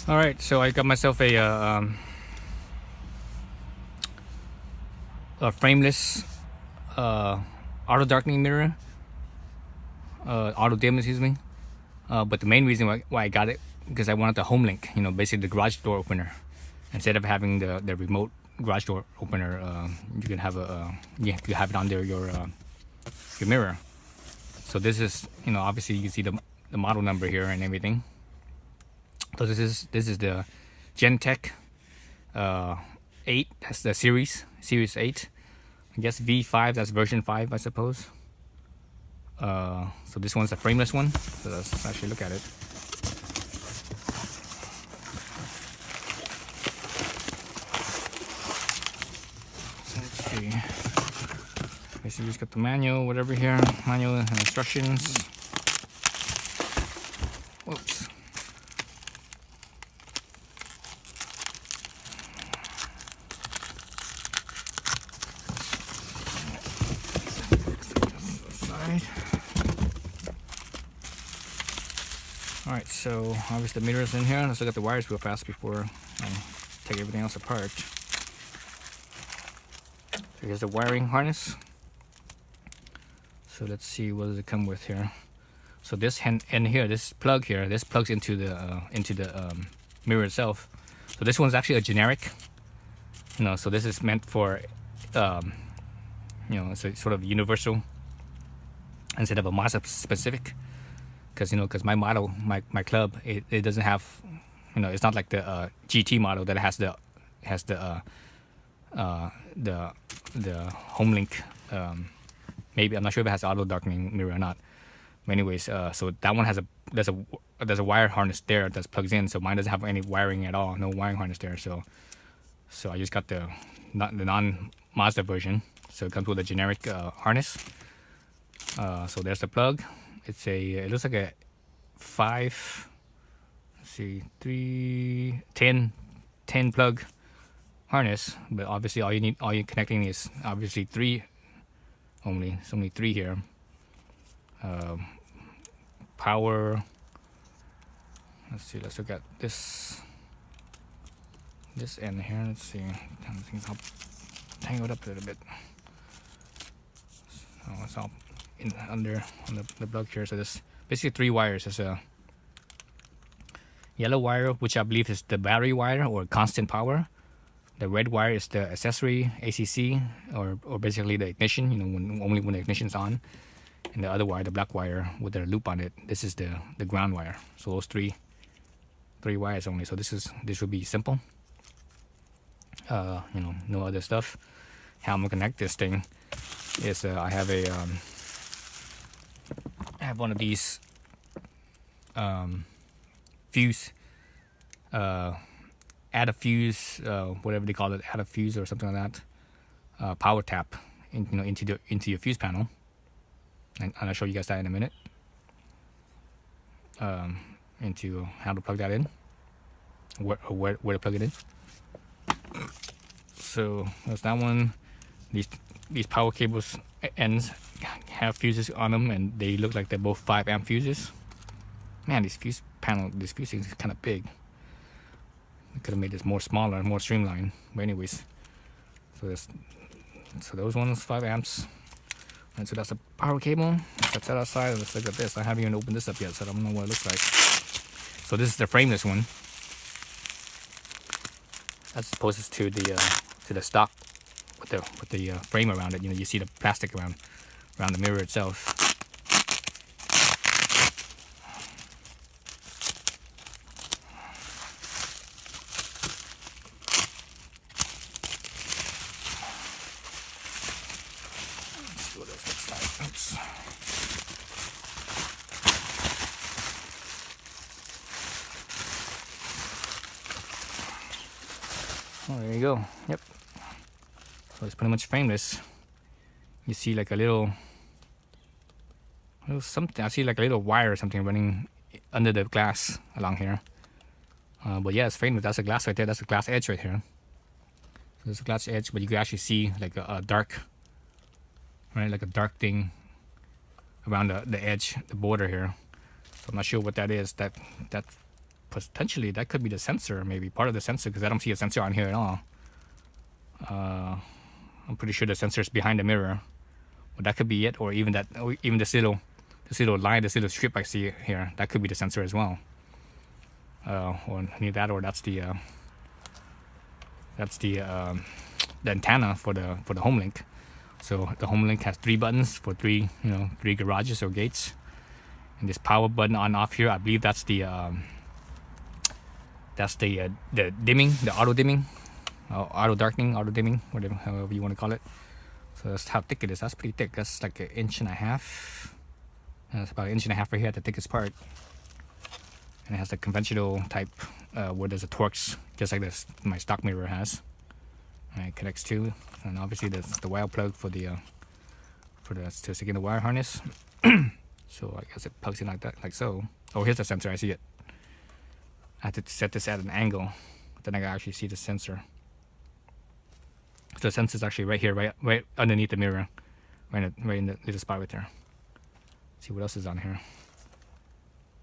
All right, so I got myself a frameless auto darkening mirror, auto dim, excuse me. But the main reason why I got it because I wanted the HomeLink, basically the garage door opener. Instead of having the remote garage door opener, you can have you have it under your mirror. So this is, obviously you can see the model number here and everything. So this is the Gentech 8. That's the series 8. I guess V5. That's version 5, I suppose. So this one's a frameless one. So let's actually look at it. Let's see. Basically, just got the manual, whatever here, manual and instructions. Whoops. Alright, so obviously the mirror's in here. Let's look at the wires real fast before I take everything else apart. So here's the wiring harness. So let's see, what does it come with here. So this end here, this plug here, this plugs into the mirror itself. So this one's actually a generic. So this is meant for, it's a sort of universal instead of a Mazda specific. Because my model, my club, it doesn't have, it's not like the GT model that has the HomeLink. Maybe I'm not sure if it has auto darkening mirror or not. But anyways, so that one has there's a wire harness there that plugs in. So mine doesn't have any wiring at all, no wiring harness there. So I just got the non Mazda version. So it comes with a generic harness. So there's the plug. It looks like a 5. Let's see, 10 plug harness, but obviously all you're connecting is obviously 3 only. It's only 3 here. Power. Let's see. Let's look at this end here. Let's see. Things all tangled up a little bit. So it's all under on the plug here. So there's basically 3 wires. There's a yellow wire, which I believe is the battery wire or constant power. The red wire is the accessory ACC or basically the ignition. Only when the ignition's on. And the other wire, the black wire with the loop on it, this is the ground wire. So those 3 wires only. So this would be simple. No other stuff. How I'm gonna connect this thing is I have one of these fuse, add a fuse, whatever they call it, add a fuse or something like that. Power tap, into your fuse panel, and I'll show you guys that in a minute. Into how to plug that in, where to plug it in. So that's that one. These power cables ends have fuses on them, and they look like they're both 5 amp fuses. Man, this fuse thing is kind of big. I could have made this more smaller and more streamlined. But anyways, so those ones 5 amps. And so that's a power cable. That's that outside. Let's look at this. I haven't even opened this up yet, so I don't know what it looks like. So this is the frameless one, as opposed to the stock with the frame around it. You see the plastic around the mirror itself. Let's see what this looks like. Oops. Oh, there you go. Yep. So it's pretty much frameless. You see like a little something. I see like a little wire or something running under the glass along here. But yeah, it's frameless. That's a glass right there. That's a glass edge right here. So there's a glass edge, but you can actually see like a dark, right, like a dark thing around the edge, the border here. So I'm not sure what that is. That potentially that could be the sensor, maybe part of the sensor, because I don't see a sensor on here at all. I'm pretty sure the sensor is behind the mirror, but that could be it, or even this little line, this little strip I see here, that could be the sensor as well. Or neither that, or that's the antenna for the HomeLink. So the HomeLink has 3 buttons for 3 garages or gates, and this power button on off here, I believe that's the dimming, the auto dimming, auto darkening, auto dimming, whatever, however you want to call it. So that's how thick it is. That's pretty thick. That's like 1.5 inches. That's about 1.5 inches right here at the thickest part. And it has the conventional type where there's a Torx, just like this my stock mirror has. And it connects to, and obviously there's the wire plug for the to stick in the wire harness. So I guess it plugs in like that, like so. Oh, here's the sensor. I see it. I have to set this at an angle, then I can actually see the sensor. So the sensor is actually right here, right underneath the mirror, right in the little spot right there. Let's see what else is on here.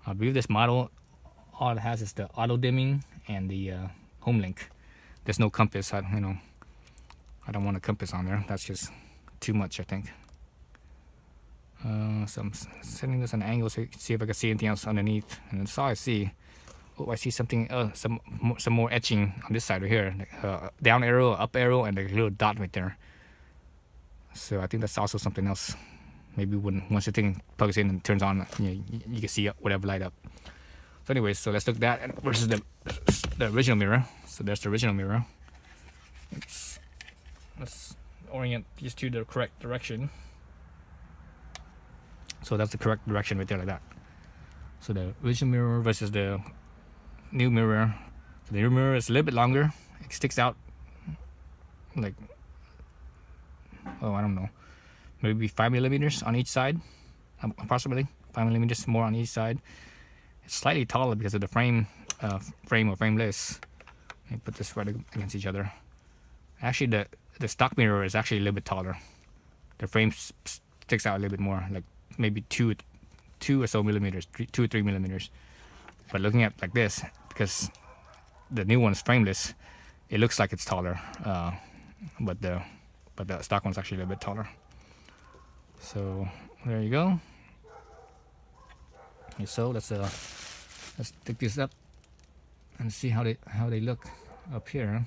I believe this model, all it has is the auto dimming and the HomeLink. There's no compass. I don't want a compass on there. That's just too much, I think. So I'm setting this on an angle so you can see if I can see anything else underneath. And that's all I see. Oh, I see something, some more etching on this side right here. Down arrow, up arrow, and a little dot right there. So I think that's also something else. Maybe once the thing plugs in and turns on, you can see whatever light up. So anyways, so let's look at that versus the original mirror. So there's the original mirror. Let's orient these to the correct direction. So that's the correct direction right there, like that. So the original mirror versus the new mirror. So the new mirror is a little bit longer. It sticks out like, oh, I don't know, maybe 5 millimeters on each side, approximately 5 millimeters more on each side. It's slightly taller because of the frame or frameless. Let me put this right against each other. Actually, the stock mirror is actually a little bit taller. The frame sticks out a little bit more, like maybe 2 or so millimeters, 2 or 3 millimeters. But looking at like this, because the new one is frameless, it looks like it's taller. But the stock one's actually a little bit taller. So there you go. Okay, so let's stick this up and see how they look up here.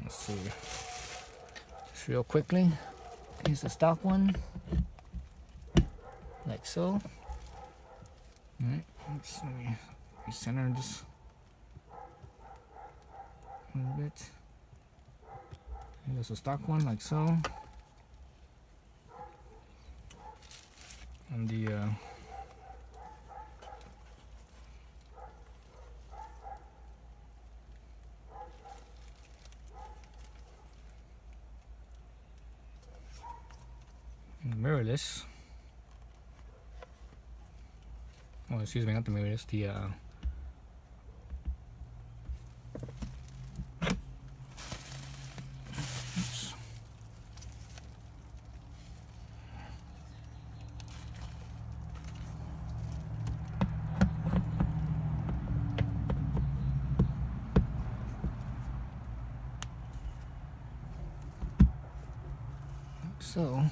Let's see. Just real quickly. Here's the stock one. Like so. Alright, let me recenter this a little bit. Here's the stock one, like so. And the mirrorless. Oh, excuse me, not the mirrorless. The oops. So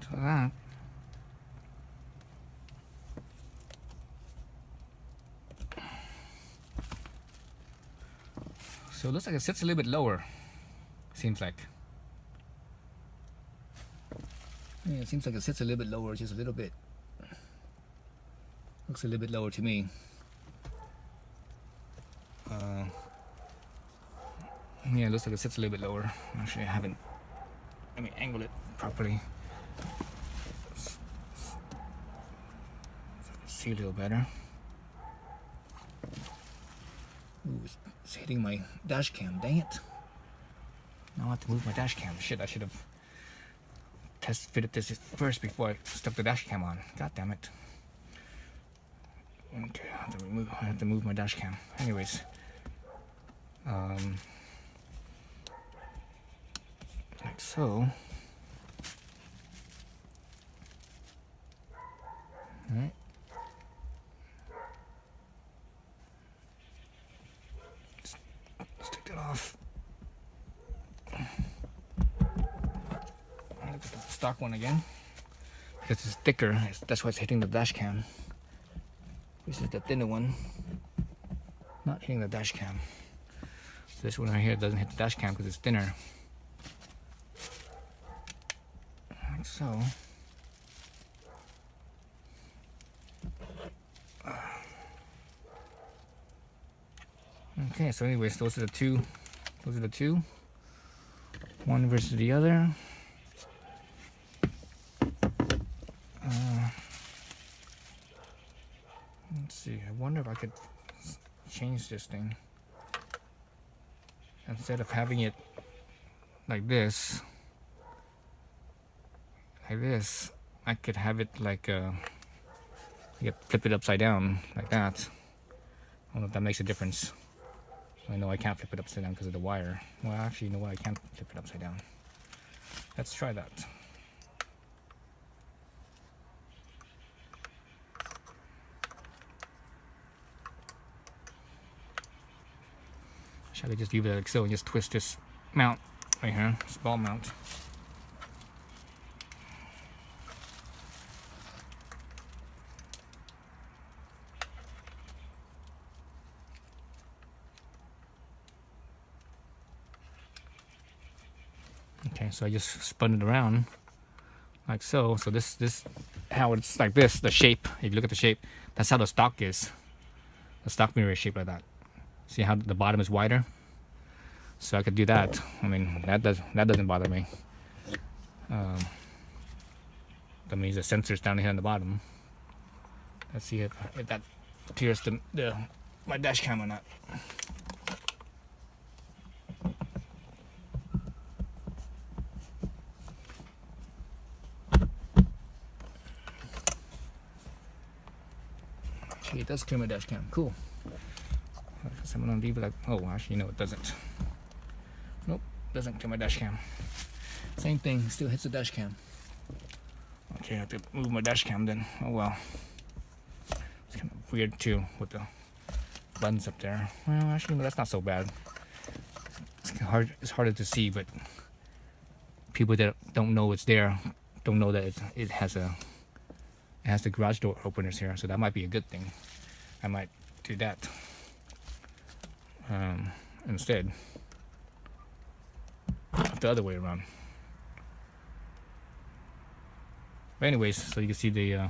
to that. So it looks like it sits a little bit lower. Seems like. Yeah, it seems like it sits a little bit lower, just a little bit. Looks a little bit lower to me. Yeah, it looks like it sits a little bit lower. Actually, I haven't. Let me angle it properly. So I can see a little better. Ooh, it's hitting my dash cam, dang it. Now I have to move my dash cam. Shit, I should have fitted this first before I stuck the dash cam on. God damn it. Okay, I have to move my dash cam. Anyways. Like so. Alright. off. Look at the stock one again. Because it's thicker, that's why it's hitting the dash cam. This is the thinner one, not hitting the dash cam. So this one right here doesn't hit the dash cam because it's thinner. Like so. Okay, so anyways, those are the two. Those are the two. One versus the other. Let's see. I wonder if I could change this thing. Instead of having it like this, I could have it like you flip it upside down like that. I don't know if that makes a difference. I know I can't flip it upside down because of the wire. Well, actually, you know what? I can't flip it upside down. Let's try that. Shall I just leave it like so and just twist this mount right here, this ball mount. Okay, so I just spun it around like so. So this how it's like this, the shape, if you look at the shape, that's how the stock is. The stock mirror is shaped like that. See how the bottom is wider? So I could do that. I mean, that doesn't bother me. That means the sensor's down here on the bottom. Let's see if that appears to my dash cam or not. Okay, it does clear my dash cam. Cool. So I'm gonna leave it like, oh, actually, no, it doesn't. Nope, doesn't clear my dash cam. Same thing, still hits the dash cam. Okay, I have to move my dash cam then. Oh well. It's kind of weird too with the buttons up there. Well, actually, no, that's not so bad. It's harder to see, but people that don't know it's there don't know that it has the garage door openers here, so that might be a good thing. I might do that instead of the other way around. But anyways, so you can see the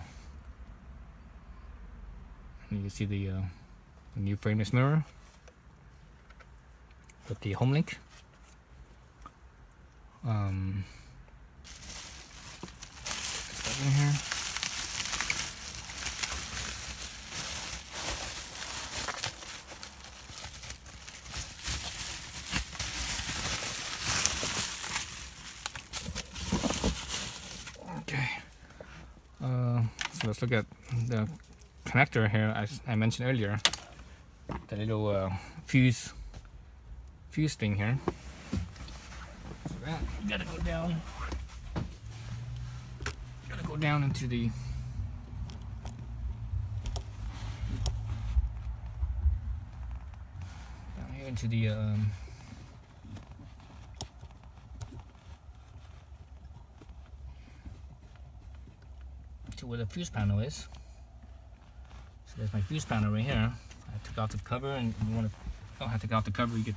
new frameless mirror with the HomeLink. Put that in here. Okay. So let's look at the connector here. As I mentioned earlier, the little fuse thing here. So that you gotta go down. Gotta go down into the to where the fuse panel is. So there's my fuse panel right here. I took off the cover, and if you don't have to take off the cover, you could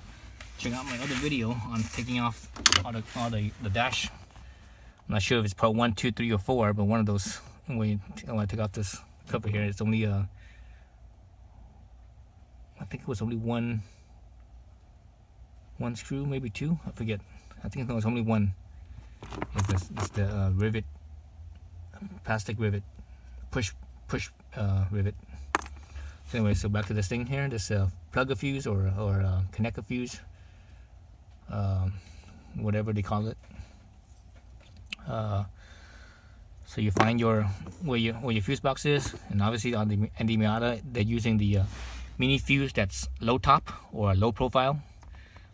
check out my other video on taking off all the dash. I'm not sure if it's part 1, 2, 3, or 4, but one of those. When I take off this cover here, it's only I think it was only one screw, maybe 2. I forget. I think it was only one. It's the rivet, plastic rivet, push rivet. So anyway, so back to this thing here. This plug a fuse or connect a fuse, whatever they call it. So you find where your fuse box is, and obviously on the Miata they're using the mini fuse that's low top or low profile.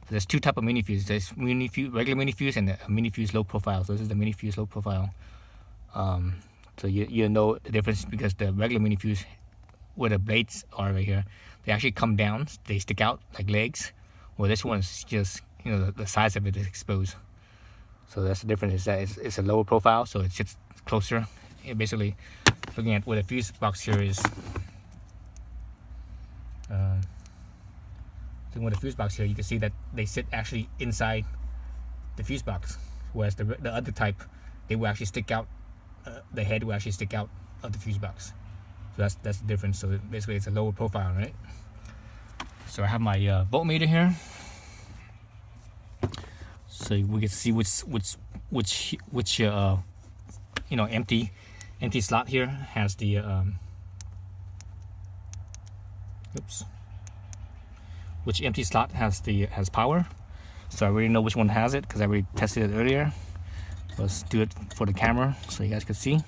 So there's 2 types of mini fuse. There's regular mini fuse and a mini fuse low profile. So this is the mini fuse low profile. So you know the difference because the regular mini fuse, where the blades are right here, they actually come down, they stick out like legs, Well, this one's just, you know, the size of it is exposed. So that's the difference, is that it's a lower profile, so it sits closer. Basically, looking at where the fuse box here is, looking at the fuse box here, you can see that they sit actually inside the fuse box, whereas the other type, they will actually stick out. The head will actually stick out of the fuse box. So that's the difference. So basically, it's a lower profile, right? So I have my voltmeter here, so we can see which you know, empty slot here has the which empty slot has power. So I already know which one has it because I already tested it earlier. Let's do it for the camera so you guys can see.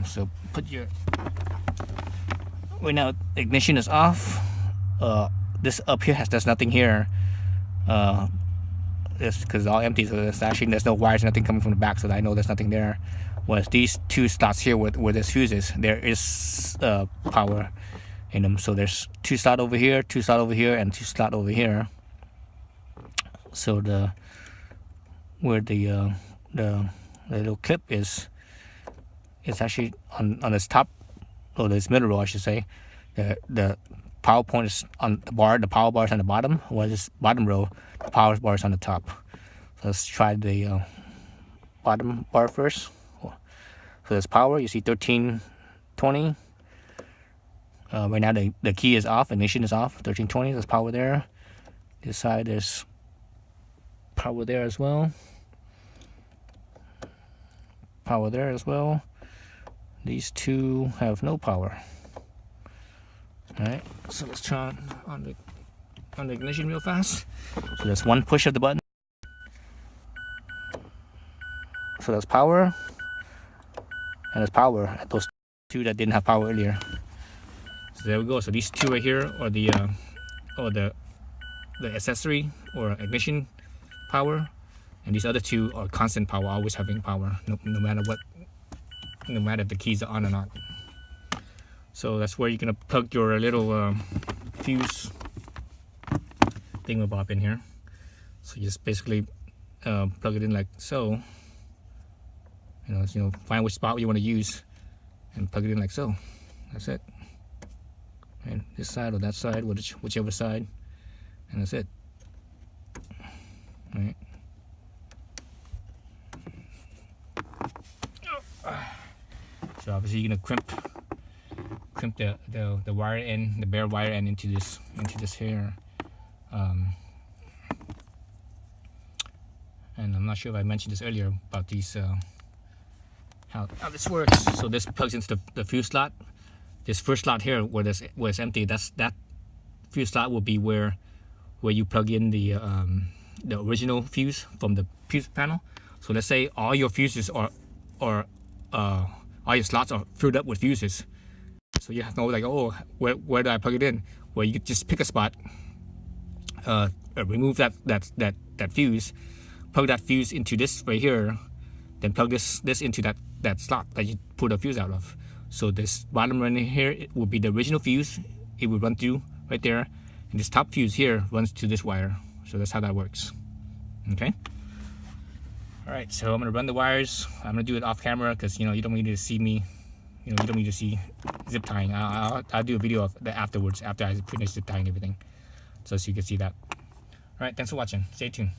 So put your, right now ignition is off. This up here there's nothing here. It's because it's all empty, so there's no wires, nothing coming from the back, so I know there's nothing there. Whereas these two slots here where this fuse is, there is power in them. So there's two slot over here, two slot over here, and two slot over here. So where the little clip is, it's actually on this top, or this middle row I should say. The power point is on the bar, the power bar is on the bottom, while this bottom row, the power bar is on the top. So let's try the bottom bar first. So there's power, you see 1320. Right now the key is off, ignition is off, 1320, there's power there. This side there's power there as well. Power there as well. These two have no power. Alright, so let's turn on the ignition real fast. So there's one push of the button. So that's power. And there's power at those two that didn't have power earlier. So there we go. So these two right here are the accessory or ignition power, and these other two are constant power, always having power, no matter what, no matter if the keys are on or not. So that's where you're gonna plug your little fuse thingamabob in here. So you just basically plug it in like so. You know, find which spot you want to use and plug it in like so. That's it. And this side or that side, whichever side, and that's it. All right. So obviously you're gonna crimp the wire end, the bare wire end into this here. And I'm not sure if I mentioned this earlier about these how this works. So this plugs into the fuse slot. This first slot here where it's empty, that fuse slot will be where you plug in the original fuse from the fuse panel. So let's say all your fuses all your slots are filled up with fuses. So you have to know, like, oh, where do I plug it in? Well, you could just pick a spot, remove that fuse, plug that fuse into this right here, then plug this into that slot that you pull the fuse out of. So this bottom one here, it will be the original fuse. It will run through right there, and this top fuse here runs to this wire. So that's how that works. Okay. All right, so I'm gonna run the wires. I'm gonna do it off camera because you don't need to see me. You don't need to see zip tying. I'll do a video of that afterwards, after I finish zip tying everything, so you can see that. All right, thanks for watching. Stay tuned.